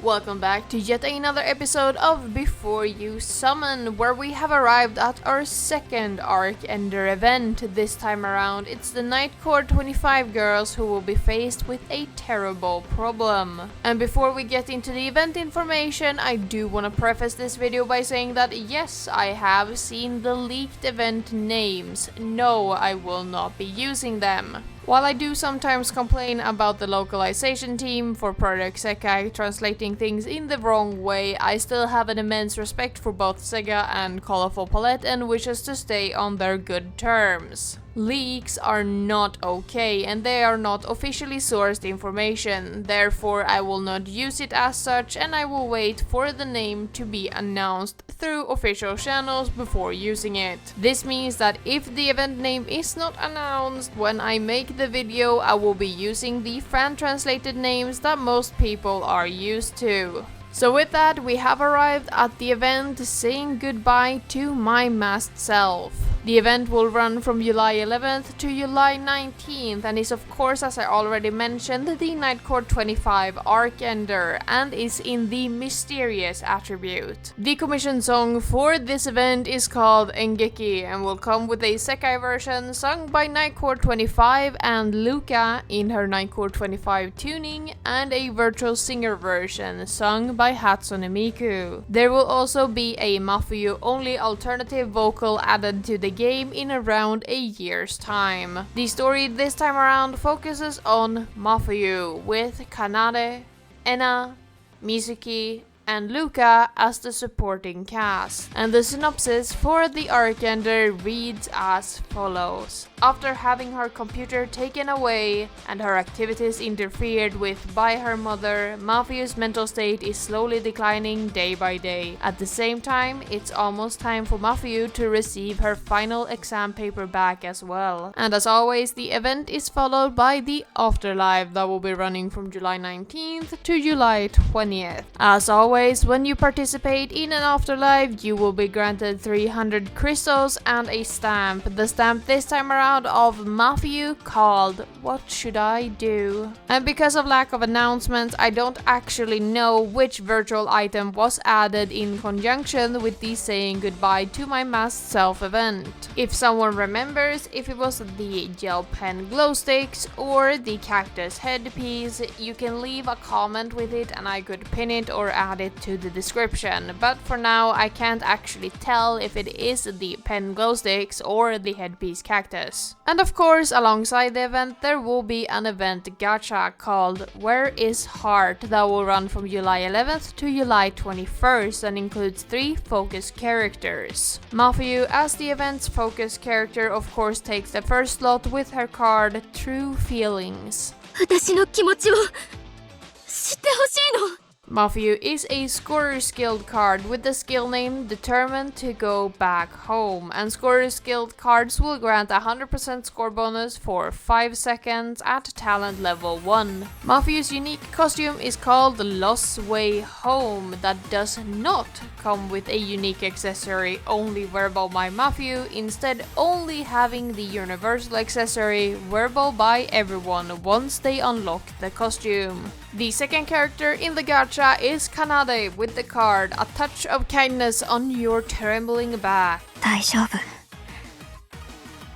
Welcome back to yet another episode of Before You Summon, where we have arrived at our second arc ENDER event. This time around, it's the Nightcord 25 girls who will be faced with a terrible problem. And before we get into the event information, I do want to preface this video by saying that yes, I have seen the leaked event names. No, I will not be using them. While I do sometimes complain about the localization team for Project Sekai translating things in the wrong way, I still have an immense respect for both Sega and Colorful Palette and wishes to stay on their good terms. Leaks are not okay and they are not officially sourced information, therefore I will not use it as such and I will wait for the name to be announced through official channels before using it. This means that if the event name is not announced when I make the video, I will be using the fan translated names that most people are used to. So with that, we have arrived at the event saying goodbye to my masked self. The event will run from July 11th to July 19th and is of course, as I already mentioned, the Nightcord 25 arc ENDER and is in the mysterious attribute. The commission song for this event is called Engeki and will come with a Sekai version sung by Nightcord 25 and Luca in her Nightcord 25 tuning and a virtual singer version sung by Hatsune Miku. There will also be a Mafuyu only alternative vocal added to the game in around a year's time. The story this time around focuses on Mafuyu with Kanade, Ena, Mizuki, and Luca as the supporting cast. And the synopsis for the arc ENDER reads as follows. After having her computer taken away and her activities interfered with by her mother, Mafuyu's mental state is slowly declining day by day. At the same time, it's almost time for Mafuyu to receive her final exam paper back as well. And as always, the event is followed by the Afterlife that will be running from July 19th to July 20th. As always, when you participate in an Afterlife, you will be granted 300 crystals and a stamp. The stamp this time around of Mafuyu called What Should I Do? And because of lack of announcements, I don't actually know which virtual item was added in conjunction with the saying goodbye to my masked self event. If someone remembers if it was the gel pen glow sticks or the cactus headpiece, you can leave a comment with it and I could pin it or add it to the description. But for now, I can't actually tell if it is the pen glow sticks or the headpiece cactus. And of course, alongside the event, there will be an event gacha called Where is Heart that will run from July 11th to July 21st and includes 3 focus characters. Mafuyu, as the event's focus character, of course takes the first slot with her card True Feelings. 私の気持ちを知ってほしいの。 Mafuyu is a scorer skilled card with the skill name Determined to Go Back Home, and scorer skilled cards will grant a 100% score bonus for 5 seconds at talent level 1. Mafuyu's unique costume is called Lost Way Home that does not come with a unique accessory only wearable by Mafuyu, instead only having the universal accessory wearable by everyone once they unlock the costume. The second character in the gacha is Kanade with the card A Touch of Kindness on Your Trembling Back. 大丈夫。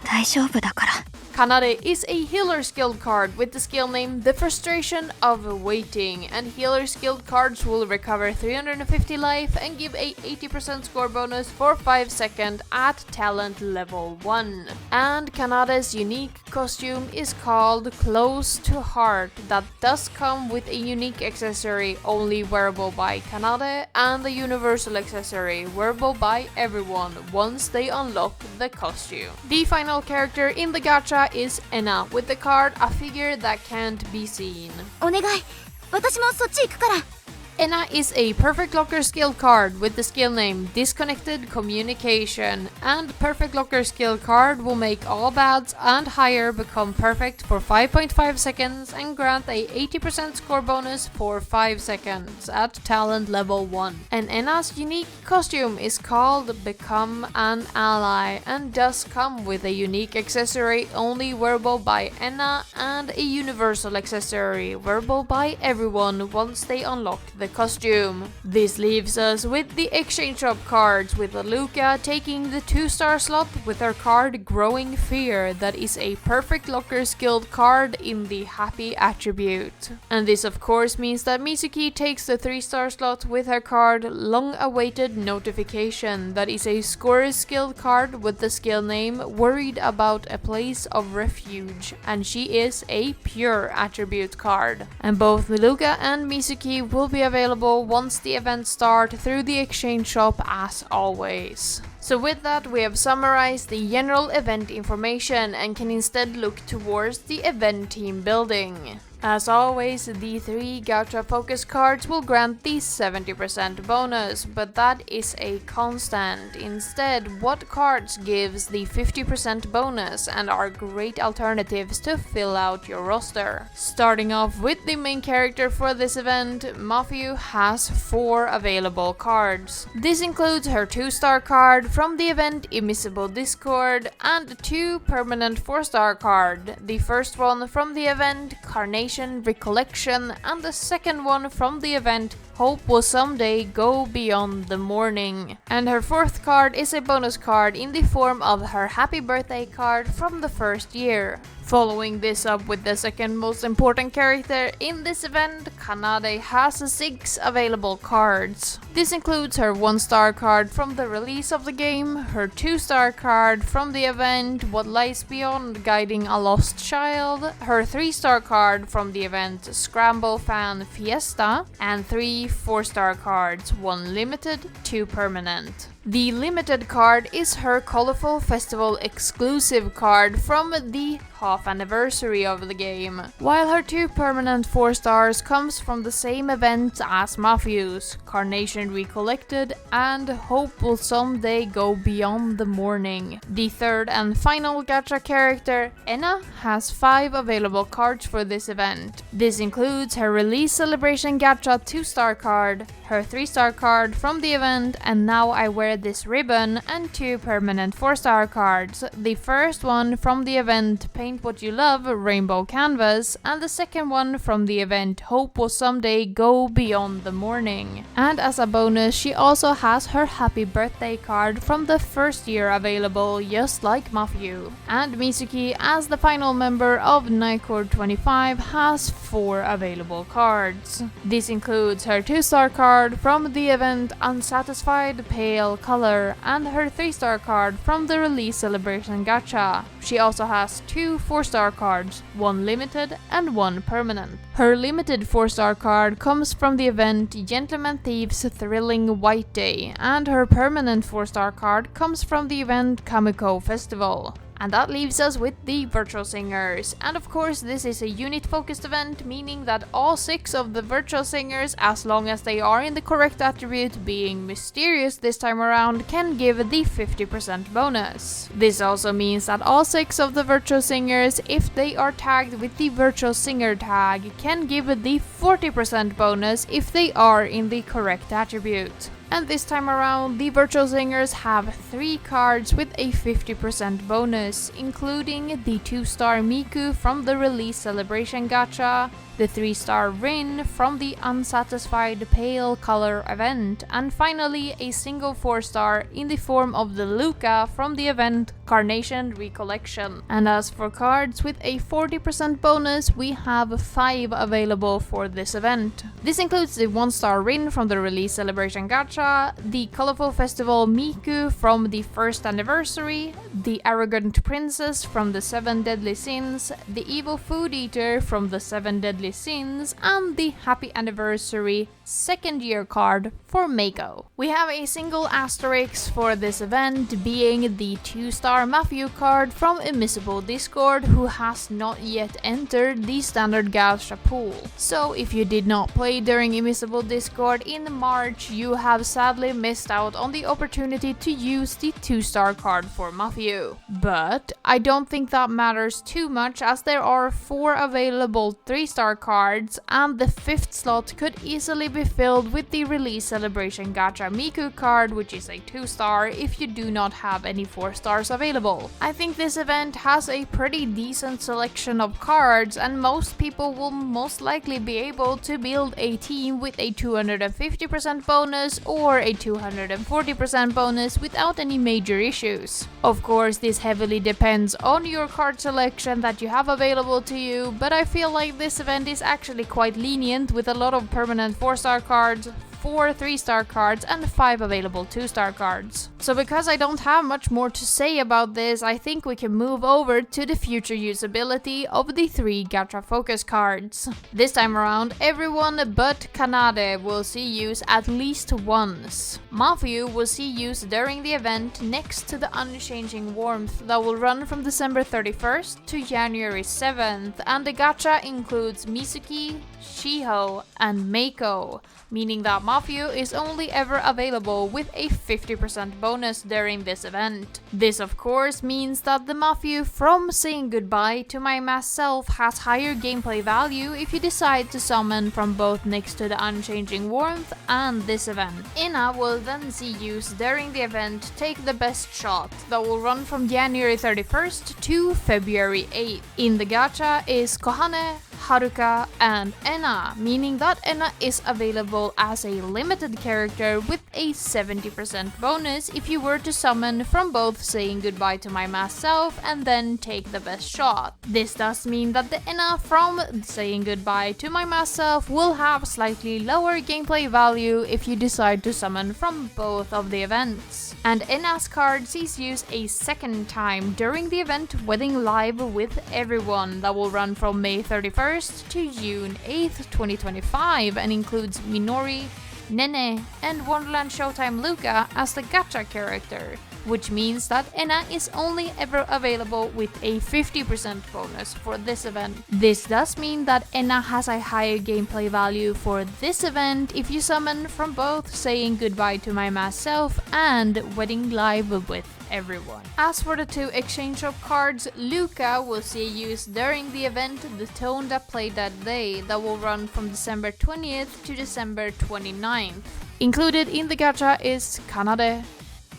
大丈夫だから。 Kanade is a healer skilled card with the skill name The Frustration of Waiting, and healer skilled cards will recover 350 life and give a 80% score bonus for 5 seconds at talent level 1. And Kanade's unique costume is called Close to Heart that does come with a unique accessory only wearable by Kanade and a universal accessory wearable by everyone once they unlock the costume. The final character in the gacha is Ena with the card A Figure That Can't Be Seen. お願い。私もそっち行くから。 Ena is a Perfect Locker skill card with the skill name Disconnected Communication, and Perfect Locker skill card will make all bads and higher become perfect for 5.5 seconds and grant a 80% score bonus for 5 seconds at talent level 1. And Ena's unique costume is called Become an Ally and does come with a unique accessory only wearable by Ena and a universal accessory wearable by everyone once they unlock the costume. This leaves us with the exchange shop cards, with Luca taking the 2-star slot with her card Growing Fear, that is a perfect locker skilled card in the happy attribute. And this of course means that Mizuki takes the 3-star slot with her card Long Awaited Notification, that is a scorer skilled card with the skill name Worried About a Place of Refuge, and she is a pure attribute card. And both Luca and Mizuki will be available once the event starts through the exchange shop as always. So with that, we have summarized the general event information and can instead look towards the event team building. As always, the 3 Gacha focus cards will grant the 70% bonus, but that is a constant. Instead, what cards gives the 50% bonus and are great alternatives to fill out your roster? Starting off with the main character for this event, Mafuyu has 4 available cards. This includes her 2-star card from the event Immiscible Discord and 2 permanent 4-star card. The first one from the event Carnation Recollection, and the second one from the event Hope Will Someday Go Beyond the Morning. And her 4th card is a bonus card in the form of her Happy Birthday card from the first year. Following this up with the second most important character in this event, Kanade has 6 available cards. This includes her 1-star card from the release of the game, her 2-star card from the event What Lies Beyond Guiding a Lost Child, her 3-star card from the event Scramble Fan Fiesta, and 3 4-star cards, 1 limited, 2 permanent. The limited card is her Colorful Festival exclusive card from the half anniversary of the game, while her 2 permanent 4 stars comes from the same event as Mafuyu's, Carnation Recollected and Hope Will Someday Go Beyond the Morning. The 3rd and final Gacha character, Enna, has 5 available cards for this event. This includes her Release Celebration Gacha 2-star card, her 3-star card from the event And Now I Wear This Ribbon, and 2 permanent 4-star cards. The first one from the event Paint What You Love Rainbow Canvas, and the second one from the event Hope Will Someday Go Beyond the Morning. And as a bonus, she also has her Happy Birthday card from the first year available, just like Mafuyu. And Mizuki, as the final member of Nightcord 25, has 4 available cards. This includes her 2-star card from the event Unsatisfied Pale Color and her 3-star card from the Release Celebration Gacha. She also has 2 4-star cards, 1 limited and 1 permanent. Her limited 4-star card comes from the event Gentleman Thieves Thrilling White Day, and her permanent 4-star card comes from the event Kamiko Festival. And that leaves us with the virtual singers. And of course, this is a unit focused event, meaning that all 6 of the virtual singers, as long as they are in the correct attribute, being mysterious this time around, can give the 50% bonus. This also means that all 6 of the virtual singers, if they are tagged with the virtual singer tag, can give the 40% bonus if they are in the correct attribute. And this time around, the virtual singers have 3 cards with a 50% bonus, including the 2-star Miku from the Release Celebration Gacha, the 3-star Rin from the Unsatisfied Pale Color event, and finally a single 4-star in the form of the Luca from the event Carnation Recollection. And as for cards with a 40% bonus, we have 5 available for this event. This includes the 1-star Rin from the Release Celebration Gacha, the Colorful Festival Miku from the first anniversary, the Arrogant Princess from the 7 Deadly Sins, the Evil Food Eater from the 7 Deadly Sins, and the Happy Anniversary second year card for Mako. We have a single asterisk for this event, being the 2-star Mafuyu card from Immiscible Discord, who has not yet entered the standard Gacha pool. So if you did not play during Immiscible Discord in March, you have sadly missed out on the opportunity to use the 2-star card for Mafuyu. But I don't think that matters too much, as there are 4 available 3-star cards, and the 5th slot could easily be filled with the Release Celebration Gacha Miku card, which is a 2-star if you do not have any 4 stars available. available. I think this event has a pretty decent selection of cards, and most people will most likely be able to build a team with a 250% bonus or a 240% bonus without any major issues. Of course, this heavily depends on your card selection that you have available to you, but I feel like this event is actually quite lenient with a lot of permanent 4-star cards, 4 3-star cards, and 5 available 2-star cards. So because I don't have much more to say about this, I think we can move over to the future usability of the 3 Gacha focus cards. This time around, everyone but Kanade will see use at least once. Mafuyu will see use during the event next to the Unchanging Warmth that will run from December 31st to January 7th, and the gacha includes Mizuki, Shiho, and Meiko, meaning that Mafuyu is only ever available with a 50% bonus during this event. This of course means that the Mafuyu from Saying Goodbye to My Masked Self has higher gameplay value if you decide to summon from both next to the Unchanging Warmth and this event. Ina will then see use during the event Take the Best Shot that will run from January 31st to February 8th. In the gacha is Kohane, Haruka, and Enna, meaning that Enna is available as a limited character with a 70% bonus if you were to summon from both Saying Goodbye to My Masked Self and then Take the Best Shot. This does mean that the Enna from Saying Goodbye to My Masked Self will have slightly lower gameplay value if you decide to summon from both of the events. And Enna's card sees use a second time during the event Wedding Live with Everyone that will run from May 31st to June 8th, 2025, and includes Minori, Nene, and Wonderland Showtime Luca as the gacha character, which means that Enna is only ever available with a 50% bonus for this event. This does mean that Enna has a higher gameplay value for this event if you summon from both Saying Goodbye to My Masked Self and Wedding Live with Everyone. As for the 2 exchange shop cards, Luca will see use during the event The Tone That Played That Day that will run from December 20th to December 29th. Included in the gacha is Kanade,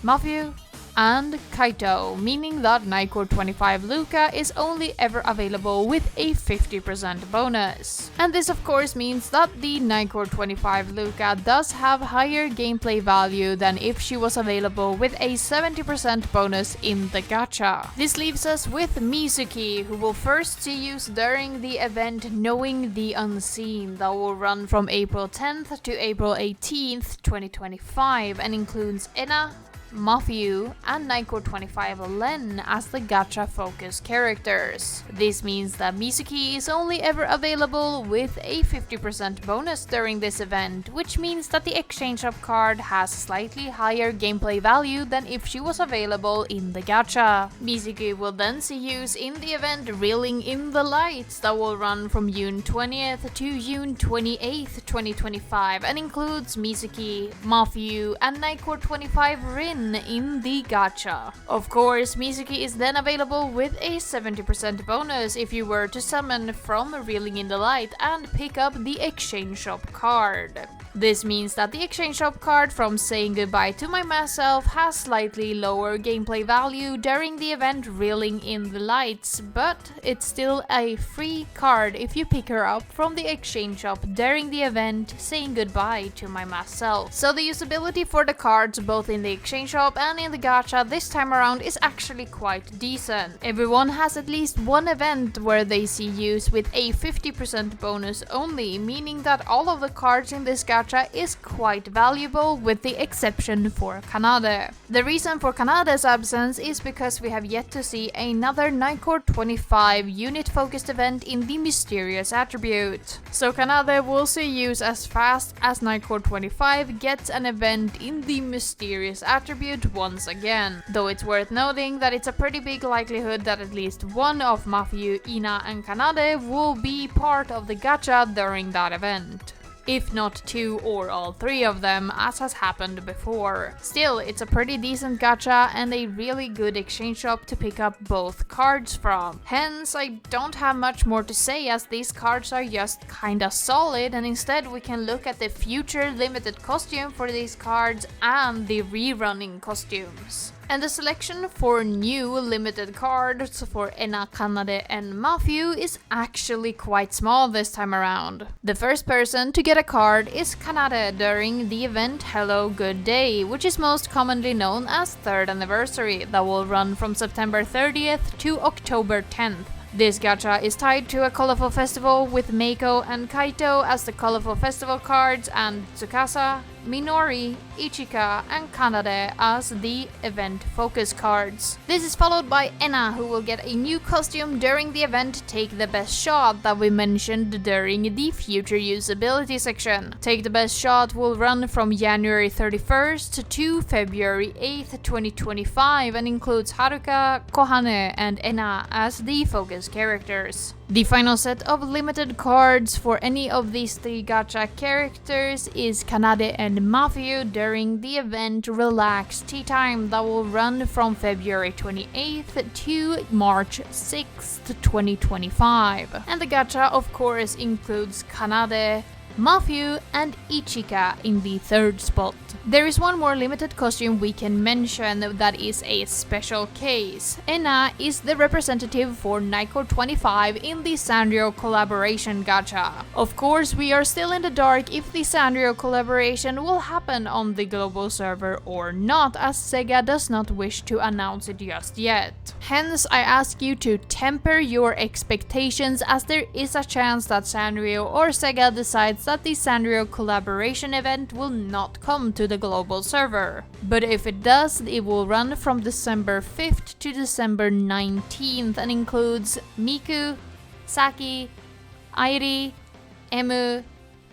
Mafuyu, and Kaito, meaning that Nightcord 25 Luca is only ever available with a 50% bonus. And this of course means that the Nightcord 25 Luca does have higher gameplay value than if she was available with a 70% bonus in the gacha. This leaves us with Mizuki, who will first see use during the event Knowing the Unseen that will run from April 10th to April 18th, 2025, and includes Enna, Mafuyu, and Nightcord 25 Len as the gacha focus characters. This means that Mizuki is only ever available with a 50% bonus during this event, which means that the exchange shop card has slightly higher gameplay value than if she was available in the gacha. Mizuki will then see use in the event Reeling in the Lights that will run from June 20th to June 28th, 2025, and includes Mizuki, Mafuyu, and Nightcord 25 Rin in the gacha. Of course, Mizuki is then available with a 70% bonus if you were to summon from Reeling in the Light and pick up the exchange shop card. This means that the exchange shop card from Saying Goodbye to My Masked Self has slightly lower gameplay value during the event Reeling in the Lights, but it's still a free card if you pick her up from the exchange shop during the event Saying Goodbye to My Masked Self. So the usability for the cards both in the exchange shop and in the gacha this time around is actually quite decent. Everyone has at least one event where they see use with a 50% bonus only, meaning that all of the cards in this gacha is quite valuable with the exception for Kanade. The reason for Kanade's absence is because we have yet to see another Nightcord 25 unit focused event in the Mysterious Attribute. So Kanade will see use as fast as Nightcord 25 gets an event in the Mysterious Attribute once again. Though it's worth noting that it's a pretty big likelihood that at least one of Mafuyu, Ina, and Kanade will be part of the gacha during that event. If not 2 or all 3 of them, as has happened before. Still, it's a pretty decent gacha and a really good exchange shop to pick up both cards from. Hence, I don't have much more to say as these cards are just kinda solid, and instead we can look at the future limited costume for these cards and the rerunning costumes. And the selection for new limited cards for ENA, Kanade and Mafuyu is actually quite small this time around. The first person to get a card is Kanade during the event Hello Good Day, which is most commonly known as 3rd Anniversary, that will run from September 30th to October 10th. This gacha is tied to a colorful festival with Meiko and Kaito as the colorful festival cards and Tsukasa, Minori, Ichika and Kanade as the event focus cards. This is followed by ENA, who will get a new costume during the event Take the Best Shot that we mentioned during the future usability section. Take the Best Shot will run from January 31st to February 8th, 2025 and includes Haruka, Kohane and ENA as the focus characters. The final set of limited cards for any of these 3 gacha characters is Kanade and Mafuyu during the event Relax Tea Time that will run from February 28th to March 6th, 2025. And the gacha of course includes Kanade, Mafuyu and Ichika in the 3rd spot. There is one more limited costume we can mention that is a special case. ENA is the representative for Nightcord 25 in the Sanrio collaboration gacha. Of course, we are still in the dark if the Sanrio collaboration will happen on the global server or not, as Sega does not wish to announce it just yet. Hence, I ask you to temper your expectations, as there is a chance that Sanrio or Sega decides that the Sanrio collaboration event will not come to the global server. But if it does, it will run from December 5th to December 19th and includes Miku, Saki, Airi, Emu,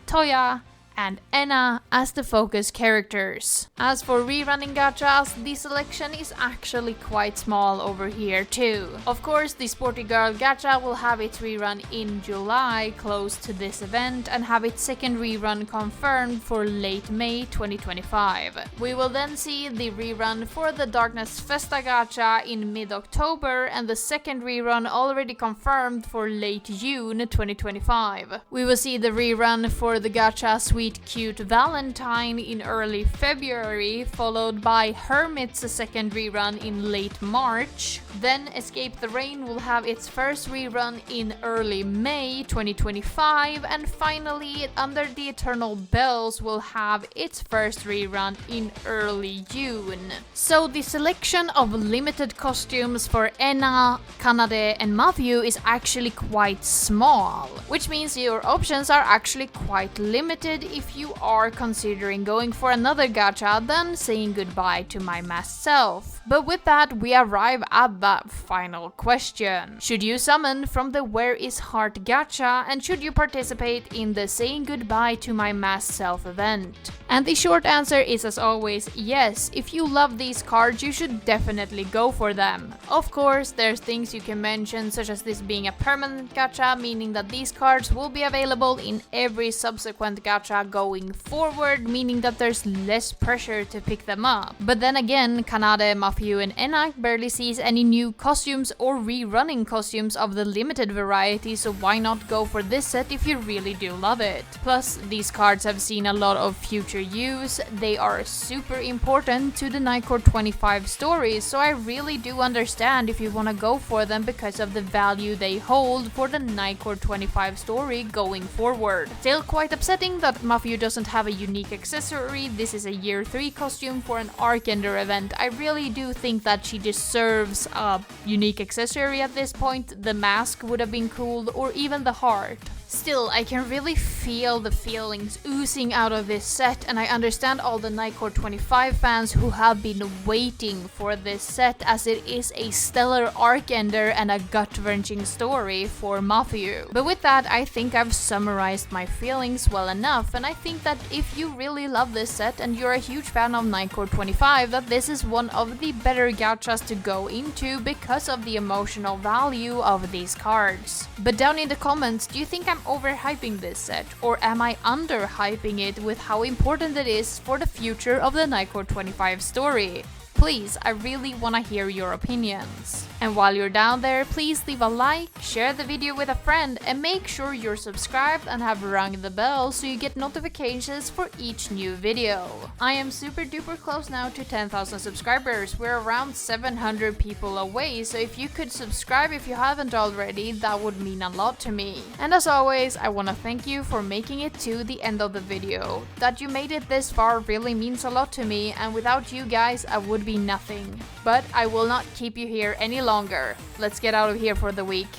Toya, and ENA as the focus characters. As for rerunning gachas, the selection is actually quite small over here too. Of course, the Sporty Girl gacha will have its rerun in July, close to this event, and have its second rerun confirmed for late May 2025. We will then see the rerun for the Darkness Festa gacha in mid-October, and the second rerun already confirmed for late June 2025. We will see the rerun for the gacha Sweet Cute Valentine in early February, followed by Hermit's second rerun in late March. Then Escape the Rain will have its first rerun in early May 2025, and finally Under the Eternal Bells will have its first rerun in early June. So the selection of limited costumes for ENA, Kanade and Mafuyu is actually quite small, which means your options are actually quite limited if you are considering going for another gacha than saying goodbye to my masked self. But with that, we arrive at that final question. Should you summon from the Where is Heart gacha, and should you participate in the Saying Goodbye to My Masked Self event? And the short answer is, as always, yes. If you love these cards, you should definitely go for them. Of course, there's things you can mention, such as this being a permanent gacha, meaning that these cards will be available in every subsequent gacha going forward, meaning that there's less pressure to pick them up. But then again, Kanade, Mafuyu and ENA barely sees any new costumes or rerunning costumes of the limited variety, so why not go for this set if you really do love it? Plus, these cards have seen a lot of future use, they are super important to the Nightcord 25 story, so I really do understand if you want to go for them because of the value they hold for the Nightcord 25 story going forward. Still quite upsetting that Mafuyu doesn't have a unique accessory. This is a year 3 costume for an ENDER event. I really do think that she deserves a unique accessory at this point. The mask would have been cool, or even the heart. Still, I can really feel the feelings oozing out of this set, and I understand all the Nightcord 25 fans who have been waiting for this set, as it is a stellar ENDER and a gut-wrenching story for Mafuyu. But with that, I think I've summarized my feelings well enough, and I think that if you really love this set and you're a huge fan of Nightcord 25, that this is one of the better gachas to go into because of the emotional value of these cards. But down in the comments, do you think I'm overhyping this set, or am I underhyping it with how important it is for the future of the Nightcord 25 story? Please, I really want to hear your opinions. And while you're down there, please leave a like, share the video with a friend, and make sure you're subscribed and have rung the bell so you get notifications for each new video. I am super duper close now to 10,000 subscribers. We're around 700 people away, so if you could subscribe if you haven't already, that would mean a lot to me. And as always, I want to thank you for making it to the end of the video. That you made it this far really means a lot to me, and without you guys, I would be nothing. But I will not keep you here any longer. Let's get out of here for the week.